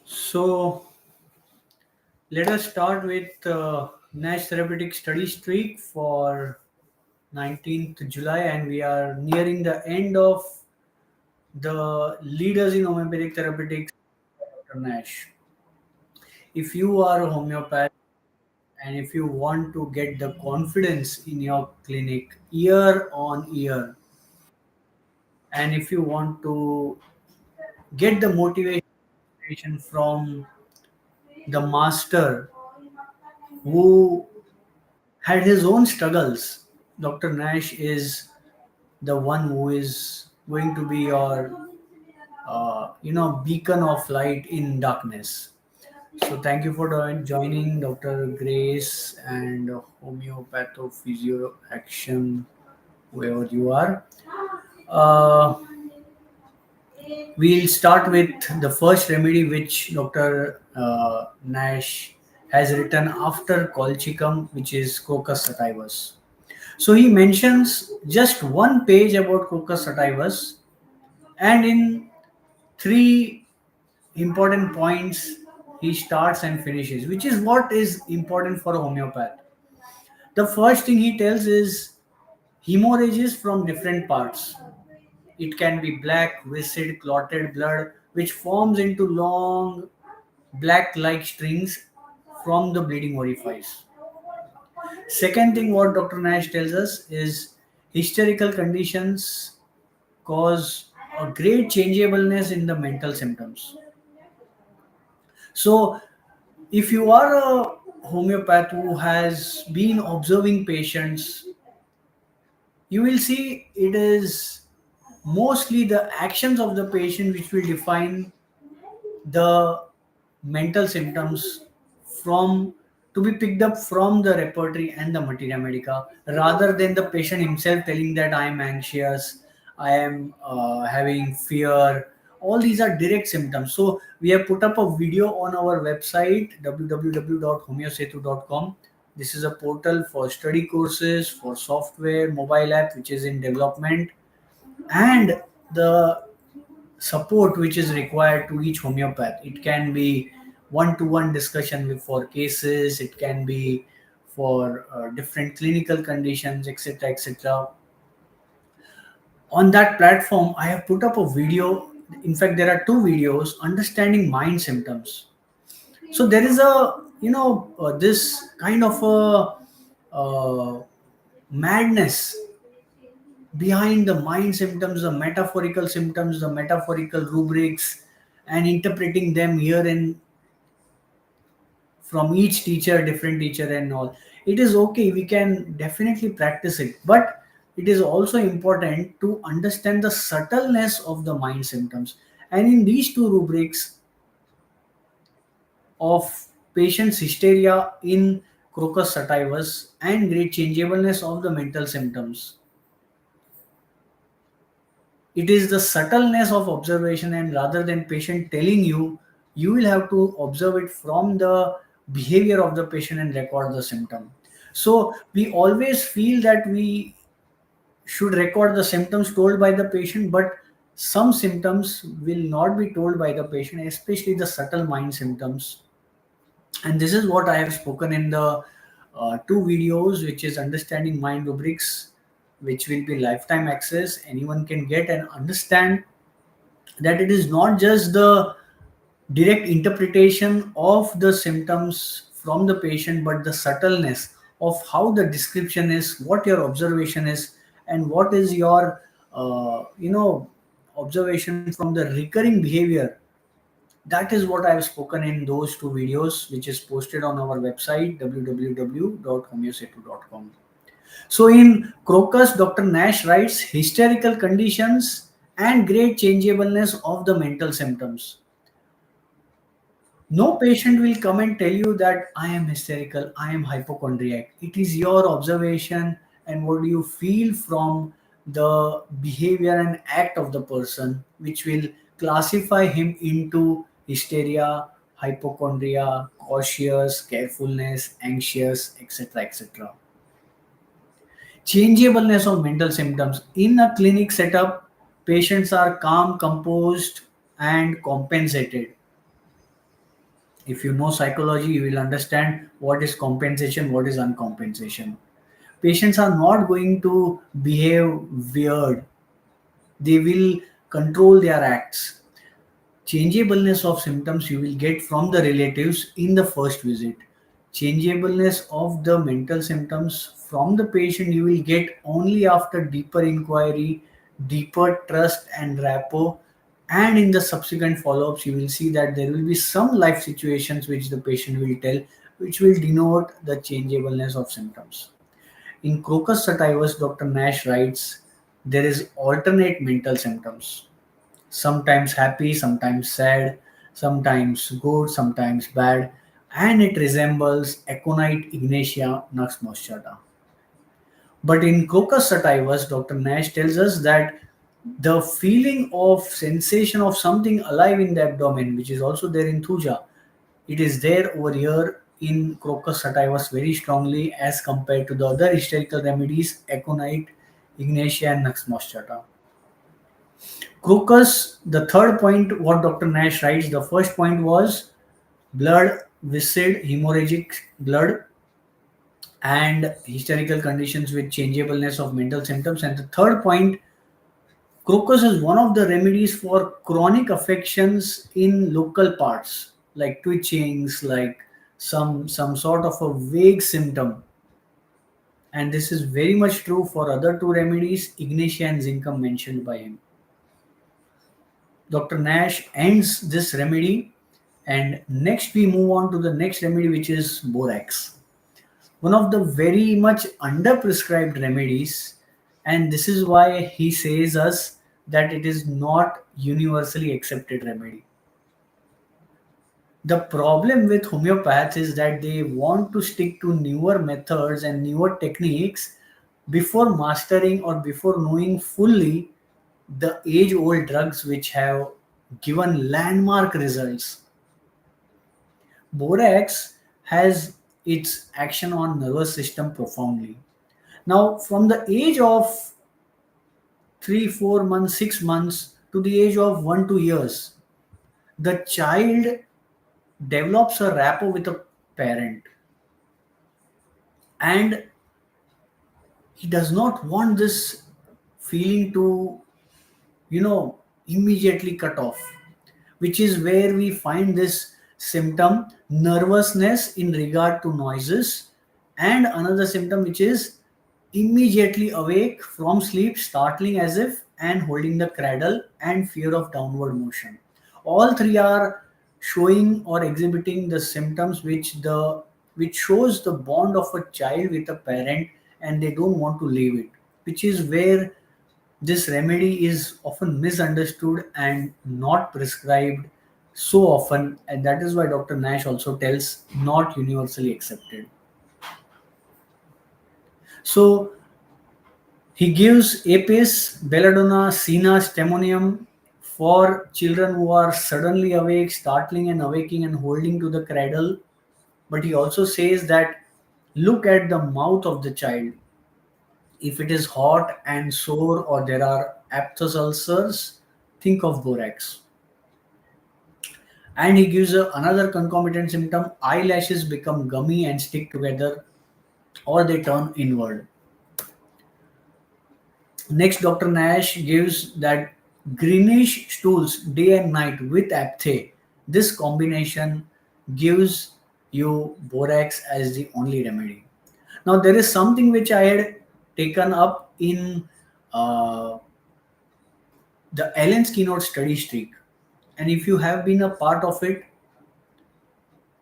So let us start with Nash Therapeutics study streak for 19th July, and we are nearing the end of the leaders in homeopathic therapeutics, Dr. Nash. If you are a homeopath and if you want to get the confidence in your clinic year on year, and if you want to get the motivation from the master who had his own struggles, Dr. Nash is the one who is going to be your, beacon of light in darkness. So thank you for joining Dr. Grace and Homeopathophysio Action, wherever you are. Uh, we'll start with the first remedy which Dr. Nash has written after colchicum, which is Crocus sativus. So he mentions just one page about Crocus sativus, and in three important points he starts and finishes, which is what is important for a homeopath. The first thing he tells is hemorrhages from different parts. It can be black, viscid, clotted blood, which forms into long black like strings from the bleeding orifice. Second thing, what Dr. Nash tells us is hysterical conditions cause a great changeableness in the mental symptoms. So, if you are a homeopath who has been observing patients, you will see it is mostly the actions of the patient which will define the mental symptoms from to be picked up from the repertory and the materia medica, rather than the patient himself telling that I am anxious, I am having fear. All these are direct symptoms. So we have put up a video on our website www.homeosetu.com. This is a portal for study courses, for software mobile app which is in development, and the support which is required to each homeopath. It can be one-to-one discussion for cases, it can be for different clinical conditions, etc., etc. On that platform, I have put up a video. In fact, there are two videos: understanding mind symptoms. So there is a this kind of a madness behind the mind symptoms, the metaphorical symptoms, the metaphorical rubrics, and interpreting them here and from each teacher, different teacher, and all. It is okay, we can definitely practice it, but it is also important to understand the subtleness of the mind symptoms. And in these two rubrics of patient's hysteria in Crocus sativus and great changeableness of the mental symptoms, it is the subtleness of observation, and rather than patient telling you, you will have to observe it from the behavior of the patient and record the symptom. So we always feel that we should record the symptoms told by the patient, but some symptoms will not be told by the patient, especially the subtle mind symptoms. And this is what I have spoken in the two videos, which is understanding mind rubrics, which will be lifetime access. Anyone can get and understand that it is not just the direct interpretation of the symptoms from the patient, but the subtleness of how the description is, what your observation is, and what is your observation from the recurring behavior. That is what I have spoken in those two videos, which is posted on our website www.homeosetu.com. So in Crocus, Dr. Nash writes hysterical conditions and great changeableness of the mental symptoms. No patient will come and tell you that I am hysterical, I am hypochondriac. It is your observation and what you feel from the behavior and act of the person which will classify him into hysteria, hypochondria, cautious, carefulness, anxious, etc. etc. Changeableness of mental symptoms. In a clinic setup, patients are calm, composed, and compensated. If you know psychology, you will understand what is compensation, what is uncompensation. Patients are not going to behave weird, they will control their acts. Changeableness of symptoms you will get from the relatives in the first visit. Changeableness of the mental symptoms from the patient you will get only after deeper inquiry, deeper trust and rapport, and in the subsequent follow-ups you will see that there will be some life situations which the patient will tell, which will denote the changeableness of symptoms. In Crocus sativus, Dr. Nash writes, there is alternate mental symptoms, sometimes happy, sometimes sad, sometimes good, sometimes bad, and it resembles aconite ignatia nux moschata. But in Crocus sativus, Dr. Nash tells us that the feeling of sensation of something alive in the abdomen, which is also there in Thuja, it is there over here in Crocus sativus very strongly as compared to the other hysterical remedies, aconite, ignatia, and nux moschata. Crocus, the third point, what Dr. Nash writes, the first point was blood, viscid, hemorrhagic blood, and hysterical conditions with changeableness of mental symptoms. And the third point, Crocus is one of the remedies for chronic affections in local parts, like twitchings, like some sort of a vague symptom. And this is very much true for other two remedies, ignatia and zincum mentioned by him. Dr. Nash ends this remedy, and next we move on to the next remedy, which is borax. One of the very much underprescribed remedies, and this is why he says us that it is not universally accepted remedy. The problem with homeopaths is that they want to stick to newer methods and newer techniques before mastering or before knowing fully the age old drugs which have given landmark results. Borax has its action on nervous system profoundly. Now, from the age of 3, 4 months, 6 months to the age of 1, 2 years, the child develops a rapport with a parent, and he does not want this feeling to, immediately cut off, which is where we find this symptom nervousness in regard to noises, and another symptom which is immediately awake from sleep, startling as if and holding the cradle, and fear of downward motion. All three are showing or exhibiting the symptoms which shows the bond of a child with a parent, and they don't want to leave it, which is where this remedy is often misunderstood and not prescribed so often, and that is why Dr. Nash also tells not universally accepted. So he gives apis, belladonna, senna, stemonium for children who are suddenly awake, startling and awaking and holding to the cradle. But he also says that look at the mouth of the child. If it is hot and sore or there are aphthous ulcers, think of borax. And he gives another concomitant symptom, eyelashes become gummy and stick together or they turn inward. Next, Dr. Nash gives that greenish stools day and night with aphthe. This combination gives you borax as the only remedy. Now, there is something which I had taken up in uh, the Allen's keynote study streak. And if you have been a part of it,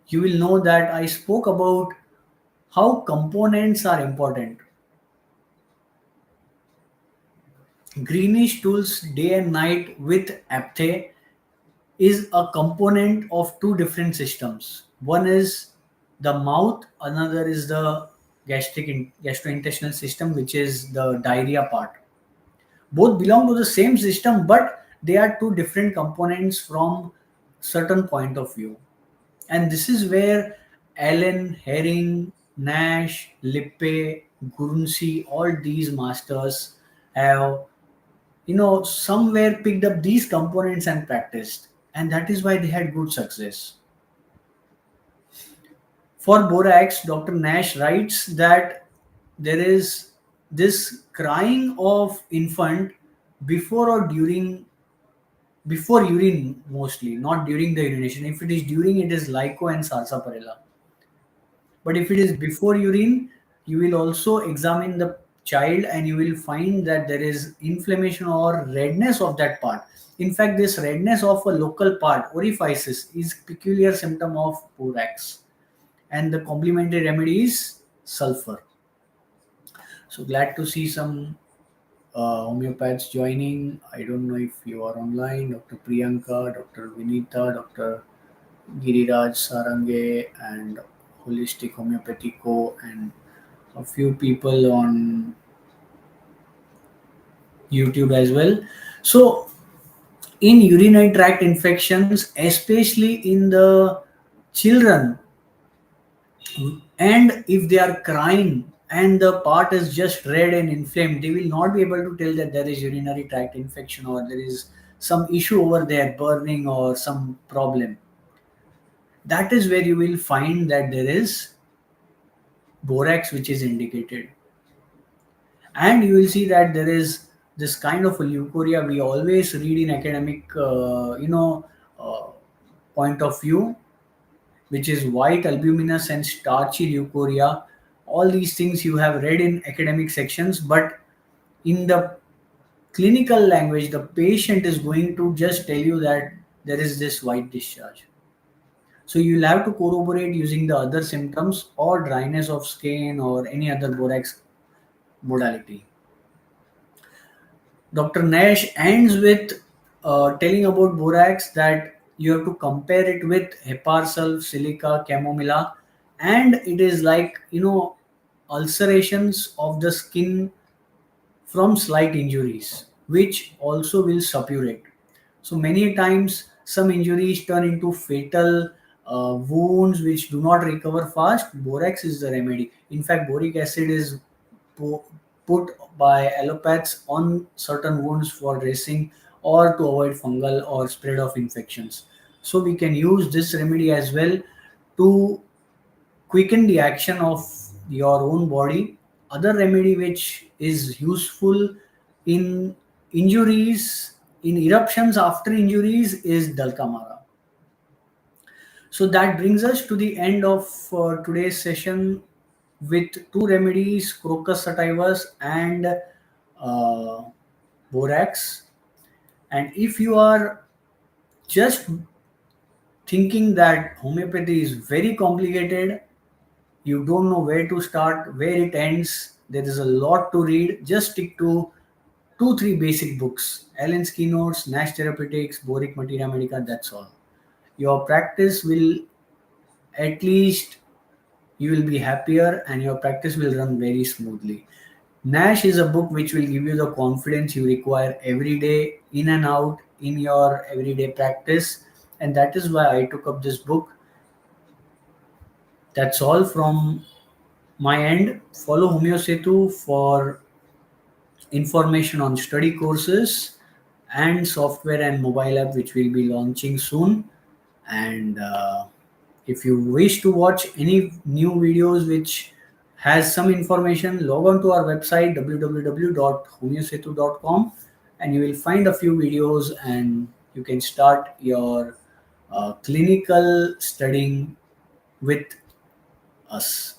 you will know that I spoke about how components are important. Greenish tools day and night with aphthe is a component of two different systems. One is the mouth, another is the gastrointestinal system, which is the diarrhea part. Both belong to the same system, but they are two different components from certain point of view. And this is where Allen, Herring, Nash, Lippe, Gurunsi, all these masters have, somewhere picked up these components and practiced. And that is why they had good success. For Borax, Dr. Nash writes that there is this crying of infant before or during, before urine, mostly not during the urination. If it is during, it is lyco and sarsaparilla. But if it is before urine, you will also examine the child and you will find that there is inflammation or redness of that part. In fact, this redness of a local part, orifices, is peculiar symptom of borax. And the complementary remedy is sulfur. So glad to see some homeopaths joining. I don't know if you are online. Dr. Priyanka, Dr. Vinita, Dr. Giriraj Sarange, and Holistic Homeopathico, and a few people on YouTube as well. So, in urinary tract infections, especially in the children, and if they are crying and the part is just red and inflamed, they will not be able to tell that there is urinary tract infection or there is some issue over there, burning or some problem. That is where you will find that there is borax which is indicated. And you will see that there is this kind of a leukorrhea we always read in academic uh, point of view, which is white albuminous and starchy leukorrhea. All these things you have read in academic sections, but in the clinical language the patient is going to just tell you that there is this white discharge. So you'll have to corroborate using the other symptoms or dryness of skin or any other borax modality. Dr. Nash ends with telling about borax that you have to compare it with heparsol, silica, chamomilla, and it is like, ulcerations of the skin from slight injuries, which also will suppurate. So many times, some injuries turn into fatal wounds which do not recover fast. Borax is the remedy. In fact, boric acid is pu- put by allopaths on certain wounds for dressing or to avoid fungal or spread of infections. So we can use this remedy as well to quicken the action of your own body. Other remedy which is useful in injuries, in eruptions after injuries, is dalkamara. So that brings us to the end of today's session with two remedies, Crocus sativus and uh, Borax. And if you are just thinking that homeopathy is very complicated, you don't know where to start, where it ends, there is a lot to read, just stick to two, three basic books: Allen's Keynotes, Nash Therapeutics, Boric Materia Medica, that's all. Your practice will, at least you will be happier and your practice will run very smoothly. Nash is a book which will give you the confidence you require every day, in and out, in your everyday practice. And that is why I took up this book. That's all from my end. Follow Homeo for information on study courses and software and mobile app which will be launching soon. And if you wish to watch any new videos which has some information, log on to our website www.homeosetu.com and you will find a few videos and you can start your clinical studying with us.